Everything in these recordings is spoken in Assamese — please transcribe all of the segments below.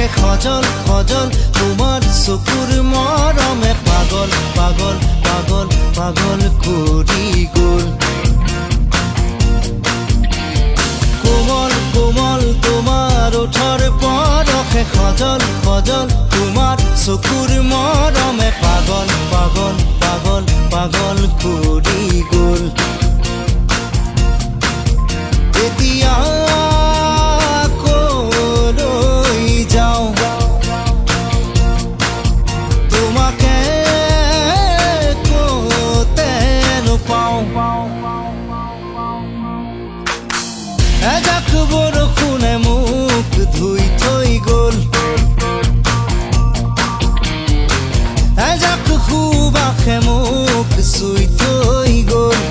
পৰশে খজল খজল তোমাৰ চকুৰ মৰমে পাগল পাগল পাগল পাগল কৰি গ'ল কোমল কোমল তোমাৰ ওঠৰ পৰশে খজল খজল তোমাৰ চকুৰ মৰমে পাগল পাগল পাগল পাগল কৰি গ'ল এতিয়া কলৈ যাওঁ তোমাকে ক'তে নোপাওঁ এজাক বৰষুণে মোক ধুই থৈ গ'ল এজাক সুবাসে মোক চুই থৈ গ'ল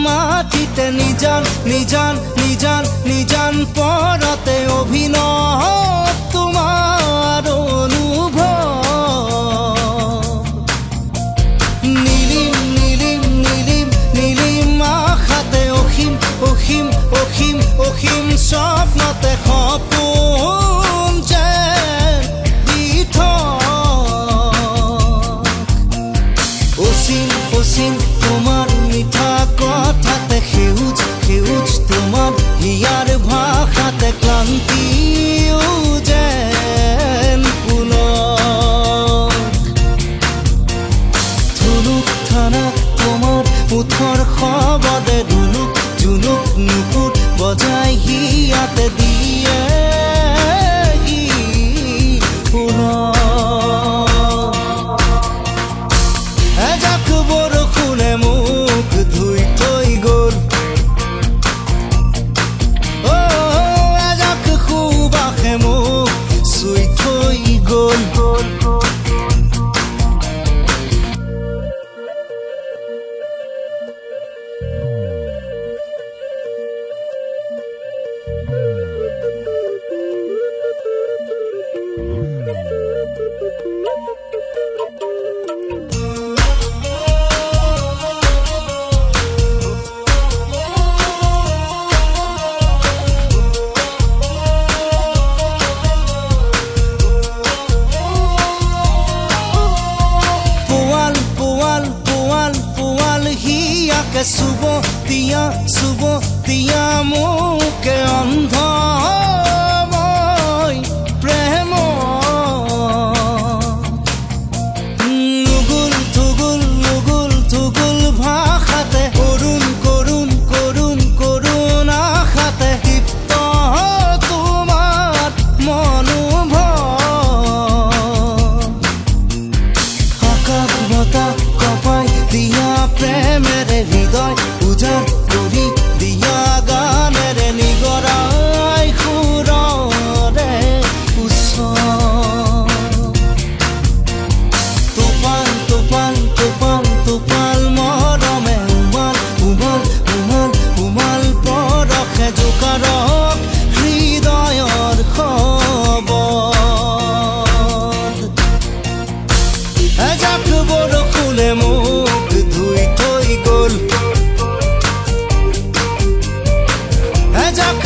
মাটিতে নিজান নিজান নিজান নিজান পৰতে অভিনৱ তোমাৰ অনুভৱ নীলিম নীলিম নীলিম নীলিম আশাতে অসীম অসীম অসীম অসীম স্বপ্নতে সপোন যেন দি অসীম অসীম তোমাৰ মিঠা কথাতে সেউজ সেউজ তোমাৰ হিয়াৰ ভাষাতে ক্লান্তিও যেন পুনৰ ধুনুক থানা তোমাৰ ওঠৰ শব্দে ধুনুক জুনুক নুপুৰ বজাই হিয়াতে দিয়ে এজাক বৰষুণে মোক ধুই থৈ গ'ল এজাক সুবাসে মোক চুই থৈ গ'ল চুব দিয়া মোকে অন্ধ মই প্ৰেম নুগুল থুগুল নুগুল থুগুল ভাষাতে অৰুণ কৰোণ কৰোণ কৰোণ আশাতে তৃপ্ত তোমাৰ মনোভৱ আকাশ বতাহ কপাই দিয়া প্ৰেমেৰে হৃদয় উজান কৰি দিয়া গানেৰে নিগৰাই সুৰৰে ওচৰ টোপাল টোপাল টোপাল টোপাল মৰমে উমাল উমাল উমাল উমাল পৰশে জোকাৰক হৃদয়ৰ খবৰ এজাক বৰষুণে মোক ধুই থৈ গ'ল এজাক